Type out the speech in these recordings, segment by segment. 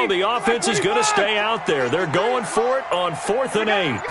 go. The offense is going to stay out there. They're going for it on 4th and 8.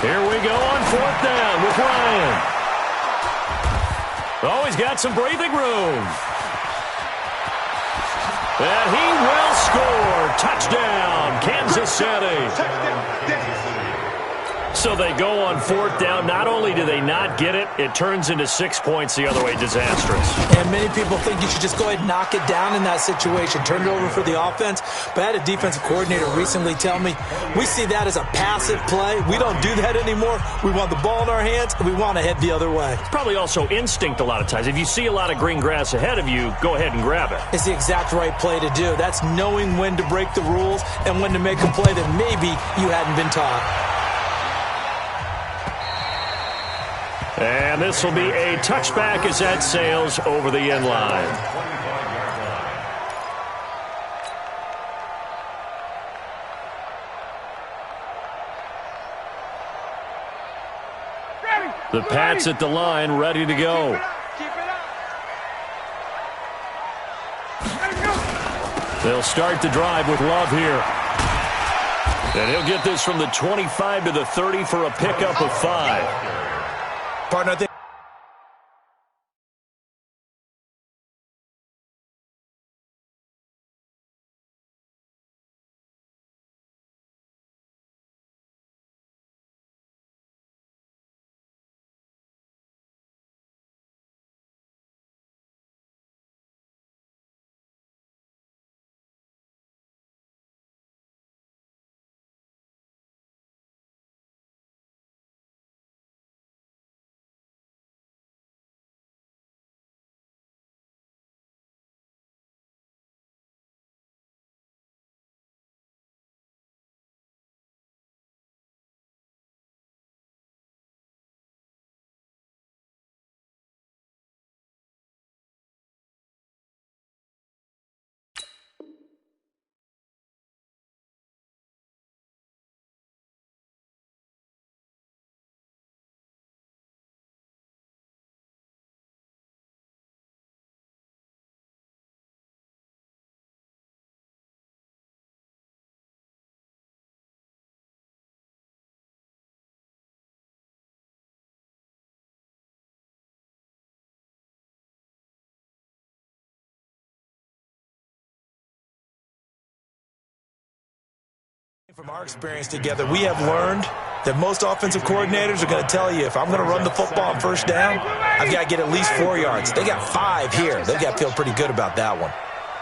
Here we go on 4th down with Ryan. Oh, he's got some breathing room. And he will score. Touchdown, Kansas City. So they go on 4th down. Not only do they not get it, it turns into 6 points the other way. Disastrous. And many people think you should just go ahead and knock it down in that situation. Turn it over for the offense. But I had a defensive coordinator recently tell me, we see that as a passive play. We don't do that anymore. We want the ball in our hands, and we want to head the other way. It's probably also instinct a lot of times. If you see a lot of green grass ahead of you, go ahead and grab it. It's the exact right play to do. That's knowing when to break the rules and when to make a play that maybe you hadn't been taught. And this will be a touchback as that sails over the end line. The Pats at the line, ready to go. They'll start the drive with Love here. And he'll get this from the 25 to the 30 for a pickup of 5. Partner, I think from our experience together, we have learned that most offensive coordinators are going to tell you, if I'm going to run the football on 1st down, I've got to get at least 4 yards. They got 5 here. They've got to feel pretty good about that one.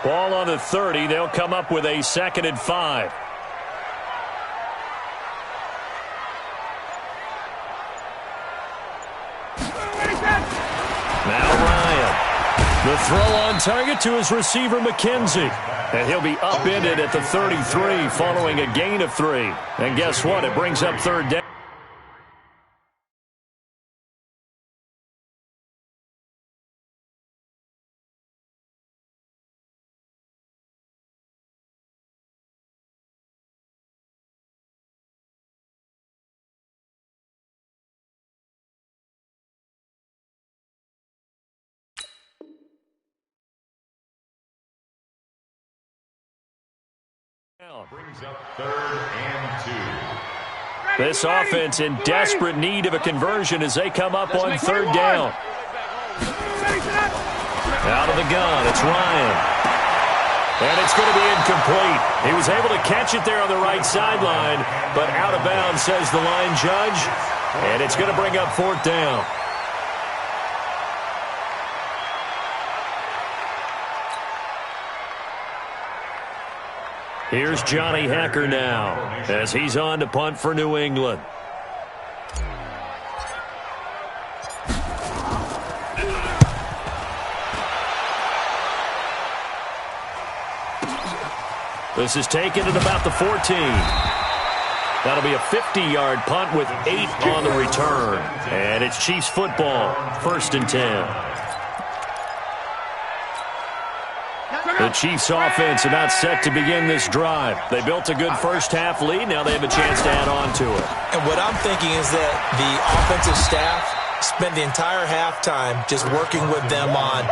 Ball on the 30. They'll come up with a 2nd and 5. Now Ryan. The throw on target to his receiver, McKenzie. And he'll be upended at the 33 following a gain of 3. And guess what? It brings up 3rd down. Brings up 3rd and 2. This offense in desperate need of a conversion as they come up on 3rd down. Out of the gun, it's Ryan. And it's going to be incomplete. He was able to catch it there on the right sideline, but out of bounds, says the line judge. And it's going to bring up 4th down. Here's Johnny Hekker now as he's on to punt for New England. This is taken at about the 14. That'll be a 50-yard punt with 8 on the return. And it's Chiefs football, 1st and 10. The Chiefs offense about set to begin this drive. They built a good first-half lead. Now they have a chance to add on to it. And what I'm thinking is that the offensive staff spent the entire halftime just working with them on,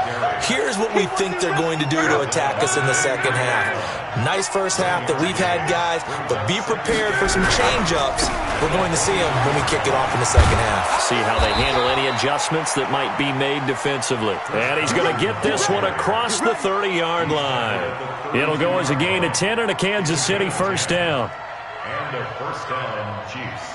here's what we think they're going to do to attack us in the second half. Nice first half that we've had, guys, but be prepared for some change-ups. We're going to see them when we kick it off in the second half. See how they handle any adjustments that might be made defensively. And he's going to get this one across the 30-yard line. It'll go as a gain of 10 and a Kansas City first down. And a first down, Chiefs.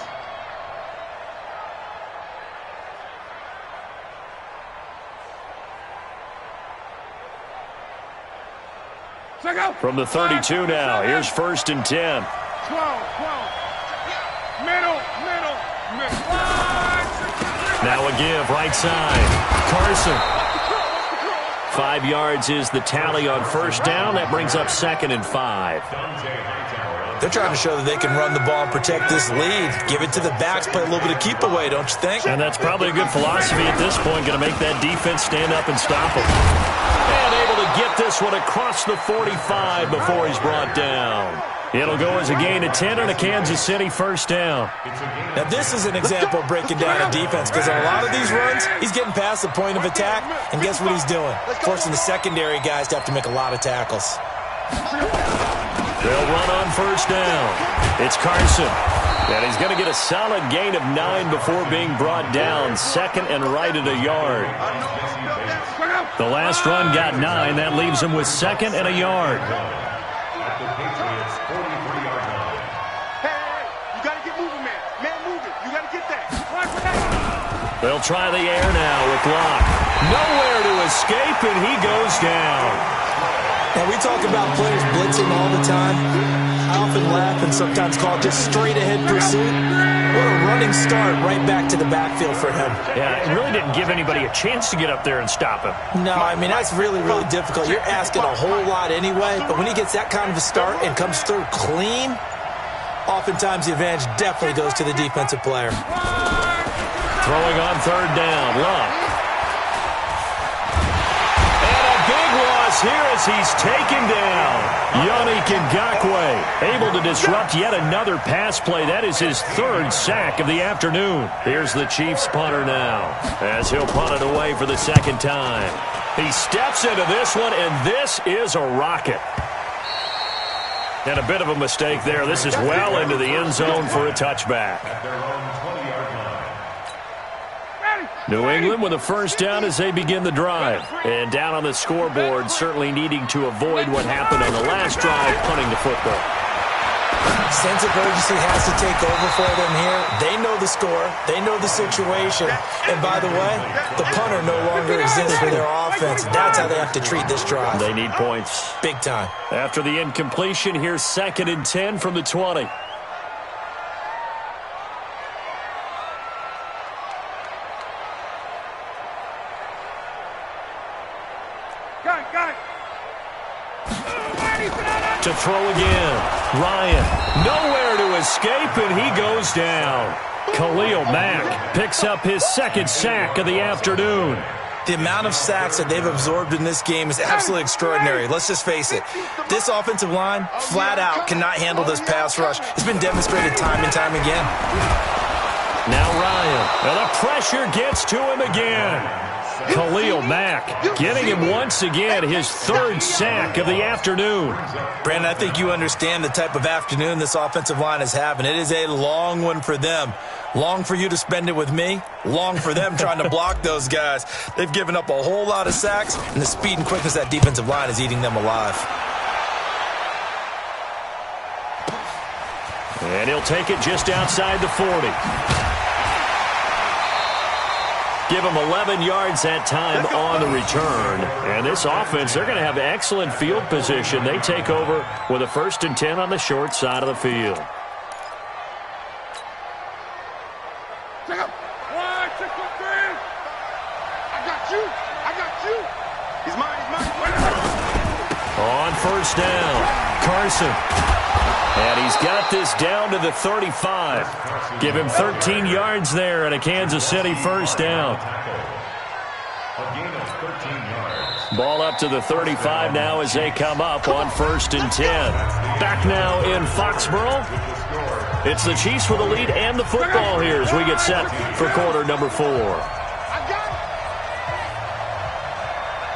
From the 32 now, here's first and 10. 12. Middle. Now a give, right side. Carson. 5 yards is the tally on first down. That brings up second and 5. They're trying to show that they can run the ball and protect this lead. Give it to the backs, play a little bit of keep away, don't you think? And that's probably a good philosophy at this point. Going to make that defense stand up and stop them. And able to get this one across the 45 before he's brought down. It'll go as a gain of 10 and a Kansas City first down. Now this is an example of breaking down a defense, because on a lot of these runs, he's getting past the point of attack, and guess what he's doing? Forcing the secondary guys to have to make a lot of tackles. They'll run on first down. It's Carson. And he's going to get a solid gain of 9 before being brought down. Second and right at a yard. The last run got 9. That leaves him with second and a yard. They'll try the air now with Locke. Nowhere to escape, and he goes down. Now, we talk about players blitzing all the time. I often laugh and sometimes call it just straight-ahead pursuit. What a running start right back to the backfield for him. Yeah, it really didn't give anybody a chance to get up there and stop him. No, I mean, that's really, really difficult. You're asking a whole lot anyway, but when he gets that kind of a start and comes through clean, oftentimes the advantage definitely goes to the defensive player. Throwing on third down, Locke. And a big loss here as he's taken down. Yannick Ngakoue able to disrupt yet another pass play. That is his third sack of the afternoon. Here's the Chiefs punter now as he'll punt it away for the second time. He steps into this one, and this is a rocket. And a bit of a mistake there. This is well into the end zone for a touchback. New England with a first down as they begin the drive. And down on the scoreboard, certainly needing to avoid what happened on the last drive, punting the football. Sense of urgency has to take over for them here. They know the score. They know the situation. And by the way, the punter no longer exists for their offense. That's how they have to treat this drive. They need points. Big time. After the incompletion, here's second and 10 from the 20. To throw again. Ryan, nowhere to escape, and he goes down. Khalil Mack picks up his second sack of the afternoon. The amount of sacks that they've absorbed in this game is absolutely extraordinary. Let's just face it. This offensive line, flat out, cannot handle this pass rush. It's been demonstrated time and time again. Now Ryan. And the pressure gets to him again. Khalil Mack getting him once again, his third sack of the afternoon. Brandon, I think you understand the type of afternoon this offensive line is having. It is a long one for them. Long for you to spend it with me. Long for them trying to block those guys. They've given up a whole lot of sacks, and the speed and quickness of that defensive line is eating them alive. And he'll take it just outside the 40. Give them 11 yards that time on the return. And this offense, they're going to have excellent field position. They take over with a first and 10 on the short side of the field. Check up. 1, 2, 3. I got you. He's mine. On first down, Carson. And he's got this down to the 35. Give him 13 yards there and a Kansas City first down. Ball up to the 35 now as they come up on first and 10. Back now in Foxborough. It's the Chiefs with the lead and the football here as we get set for quarter number 4. I got it.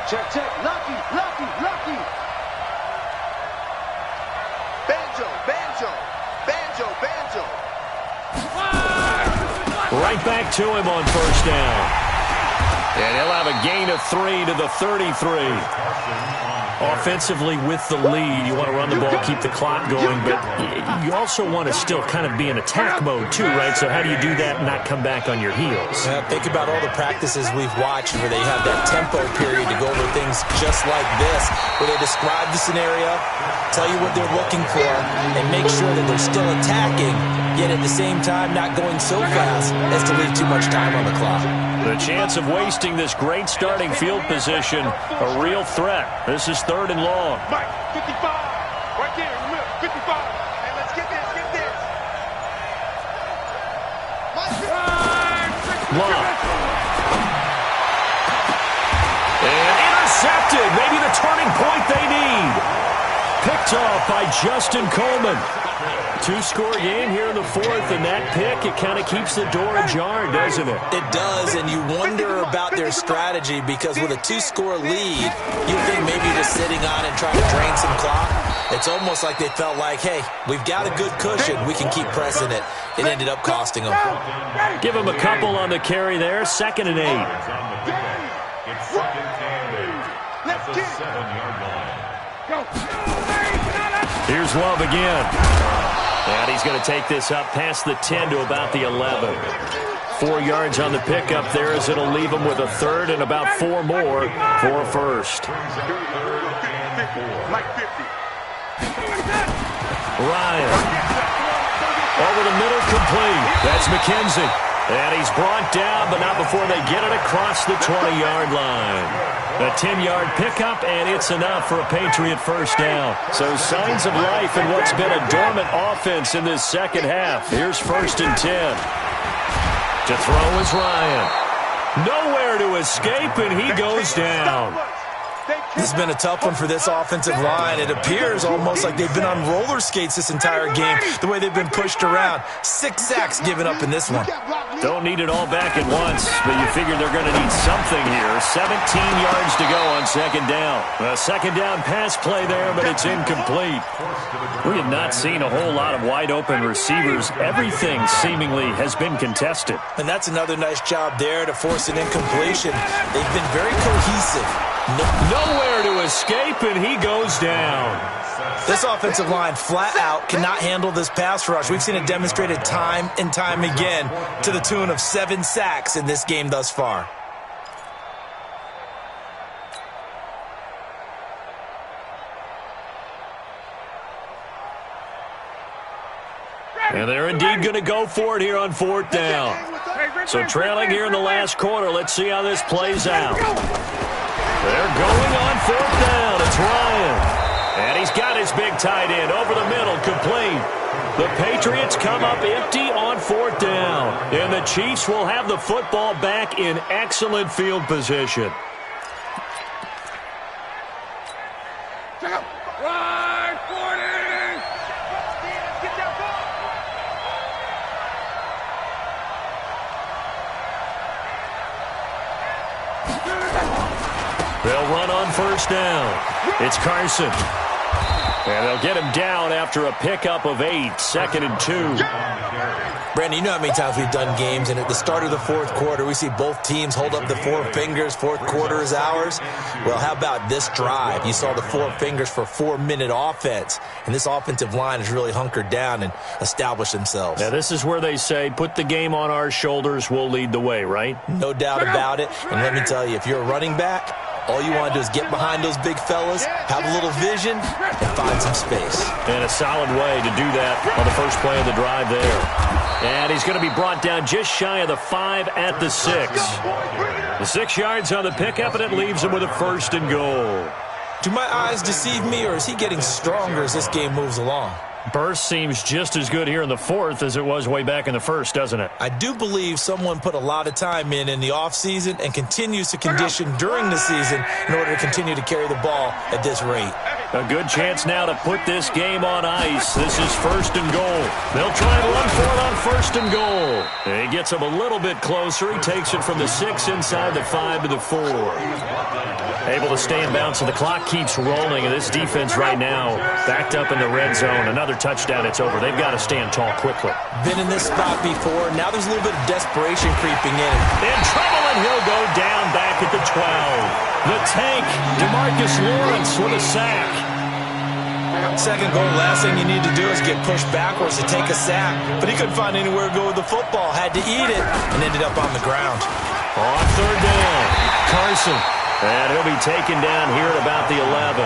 Check, check. Lucky, lucky, lucky. Banjo, banjo, banjo, banjo. Right back to him on first down. And he'll have a gain of 3 to the 33. Offensively with the lead, you want to run the ball, keep the clock going, but you also want to still kind of be in attack mode too, right? So how do you do that and not come back on your heels? Yeah, think about all the practices we've watched where they have that tempo period to go over things just like this, where they describe the scenario, tell you what they're looking for, and make sure that they're still attacking, yet at the same time not going so fast as to leave too much time on the clock. The chance of wasting this great starting field position, a real threat. This is 3rd and long. Mike, 55. Right there in the middle, 55. Hey, let's get this, get this. Long. And intercepted. Maybe the turning point they need. Picked off by Justin Coleman. 2-score game here in the 4th, and that pick, it kind of keeps the door ajar, doesn't it? It does, and you wonder about their strategy because with a 2-score lead, you think maybe just sitting on and trying to drain some clock. It's almost like they felt like, hey, we've got a good cushion. We can keep pressing it. It ended up costing them. Give them a couple on the carry there. 2nd and 8. It's 2nd and 8 at the 7-yard line. Here's Love again. And he's going to take this up past the 10 to about the 11. 4 yards on the pickup there as it'll leave him with a 3rd and about 4 more for a first. Ryan. Over the middle, complete. That's McKenzie. And he's brought down, but not before they get it across the 20-yard line. A 10-yard pickup, and it's enough for a Patriot first down. So signs of life in what's been a dormant offense in this second half. Here's 1st and 10. To throw is Ryan. Nowhere to escape, and he goes down. This has been a tough one for this offensive line. It appears almost like they've been on roller skates this entire game, the way they've been pushed around. 6 sacks given up in this one. Don't need it all back at once, but you figure they're going to need something here. 17 yards to go on 2nd down. A 2nd down pass play there, but it's incomplete. We have not seen a whole lot of wide-open receivers. Everything seemingly has been contested. And that's another nice job there to force an incompletion. They've been very cohesive. Nowhere to escape, and he goes down. This offensive line flat out cannot handle this pass rush. We've seen it demonstrated time and time again to the tune of 7 sacks in this game thus far. And they're indeed going to go for it here on 4th down. So trailing here in the last quarter, let's see how this plays out. They're going on 4th down. It's Ryan. And he's got his big tight end over the middle, complete. The Patriots come up empty on 4th down. And the Chiefs will have the football back in excellent field position. They'll run on 1st down. It's Carson. And they'll get him down after a pickup of 8, 2nd and 2. Brandon, you know how many times we've done games, and at the start of the 4th quarter, we see both teams hold up the 4 fingers. 4th quarter is ours. Well, how about this drive? You saw the 4 fingers for 4-minute offense, and this offensive line has really hunkered down and established themselves. Now, this is where they say, put the game on our shoulders, we'll lead the way, right? No doubt about it. And let me tell you, if you're a running back, all you want to do is get behind those big fellas, have a little vision, and find some space. And a solid way to do that on the first play of the drive there. And he's going to be brought down just shy of the 5 at the 6. The 6 yards on the pickup, and it leaves him with a 1st and goal. Do my eyes deceive me, or is he getting stronger as this game moves along? Burst seems just as good here in the 4th as it was way back in the 1st, doesn't it? I do believe someone put a lot of time in the offseason and continues to condition during the season in order to continue to carry the ball at this rate. A good chance now to put this game on ice. This is 1st and goal. They'll try and run for it on 1st and goal. He gets him a little bit closer. He takes it from the 6 inside the 5 to the 4. Able to stay in bounds, so the clock keeps rolling. And this defense right now backed up in the red zone. Another touchdown, it's over. They've got to stand tall quickly. Been in this spot before. Now there's a little bit of desperation creeping in. In trouble, and he'll go down back at the 12. The tank, DeMarcus Lawrence with a sack. Second goal, last thing you need to do is get pushed backwards to take a sack. But he couldn't find anywhere to go with the football. Had to eat it and ended up on the ground. On 3rd down, Carson. And he'll be taken down here at about the 11.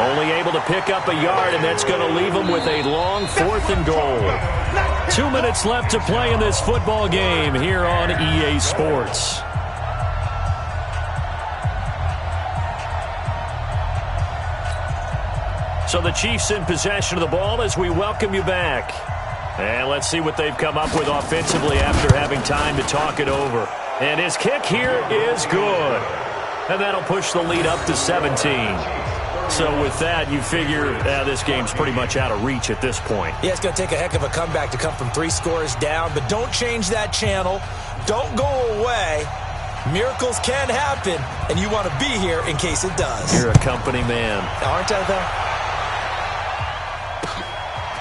Only able to pick up a yard, and that's going to leave him with a long 4th and goal. 2 minutes left to play in this football game here on EA Sports. So the Chiefs in possession of the ball as we welcome you back. And let's see what they've come up with offensively after having time to talk it over. And his kick here is good. And that'll push the lead up to 17. So with that, you figure this game's pretty much out of reach at this point. Yeah, it's going to take a heck of a comeback to come from 3 scores down. But don't change that channel. Don't go away. Miracles can happen, and you want to be here in case it does. You're a company man. Aren't I, though?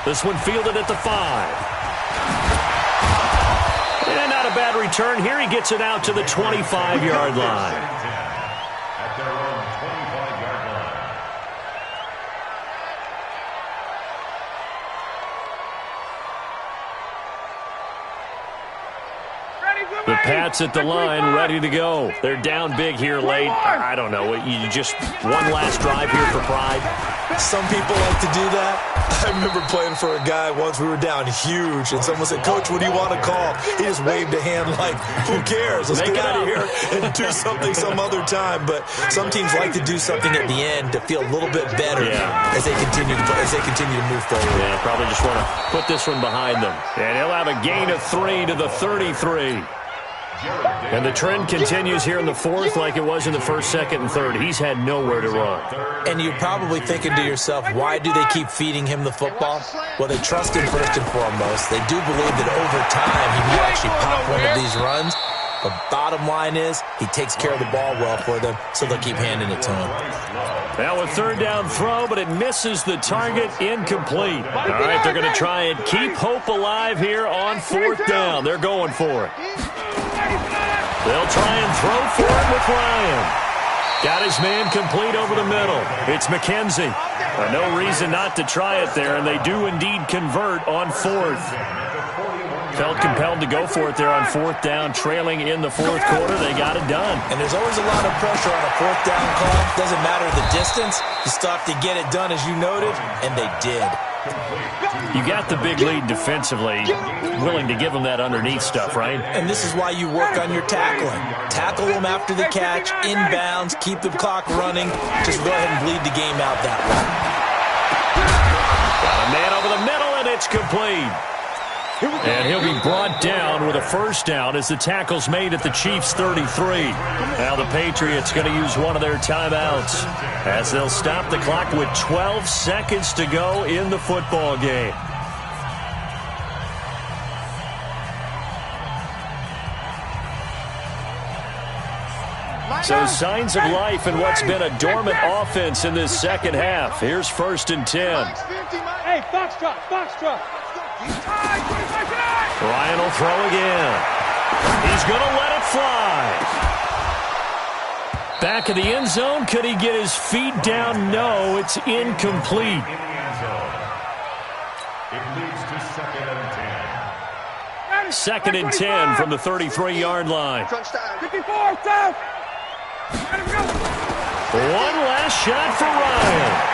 This one fielded at the 5. And not a bad return here. He gets it out to the 25-yard line. At their own 25-yard line. The Pats at the line, ready to go. They're down big here late. I don't know. You just one last drive here for pride. Some people like to do that. I remember playing for a guy once. We were down huge, and someone said, "Coach, what do you want to call?" He just waved a hand like, "Who cares? Let's get out of here and do something some other time." But some teams like to do something at the end to feel a little bit better as they continue to move forward. Yeah, probably just want to put this one behind them. And he'll have a gain of 3 to the 33. And the trend continues here in the 4th like it was in the 1st, 2nd, and 3rd. He's had nowhere to run. And you're probably thinking to yourself, why do they keep feeding him the football? Well, they trust him first and foremost. They do believe that over time he may actually pop one of these runs. The bottom line is he takes care of the ball well for them, so they'll keep handing it to him. Now a 3rd down throw, but it misses the target, incomplete. All right, they're going to try and keep hope alive here on 4th down. They're going for it. They'll try and throw for it with Ryan. Got his man complete over the middle. It's McKenzie. No reason not to try it there, and they do indeed convert on 4th. Felt compelled to go for it there on 4th down, trailing in the 4th quarter. They got it done. And there's always a lot of pressure on a 4th down call. Doesn't matter the distance. You still have to get it done, as you noted, and they did. You got the big lead defensively, willing to give them that underneath stuff, right? And this is why you work on your tackling. Tackle them after the catch, inbounds, keep the clock running. Just go ahead and bleed the game out that way. Got a man over the middle, and it's complete. And he'll be brought down with a 1st down as the tackle's made at the Chiefs' 33. Now the Patriots going to use one of their timeouts as they'll stop the clock with 12 seconds to go in the football game. So signs of life in what's been a dormant offense in this 2nd half. Here's 1st and 10. Hey, Foxtrot, Foxtrot. Ryan will throw again. He's going to let it fly. Back of the end zone. Could he get his feet down? No, it's incomplete. It leads to 2nd and 10. 2nd and 10 from the 33-yard line. 54, south. One last shot for Ryan.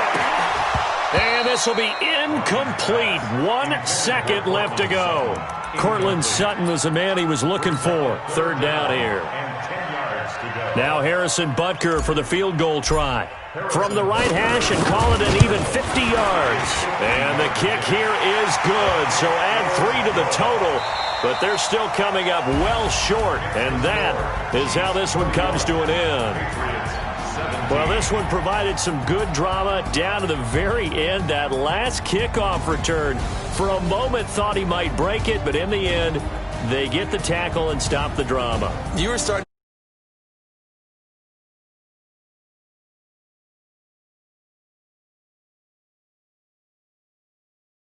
And this will be incomplete. 1 second left to go. Cortland Sutton was the man he was looking for. 3rd down here. Now Harrison Butker for the field goal try. From the right hash and call it an even 50 yards. And the kick here is good. So add 3 to the total. But they're still coming up well short. And that is how this one comes to an end. Well, this one provided some good drama down to the very end. That last kickoff return, for a moment thought he might break it, but in the end, they get the tackle and stop the drama. You were starting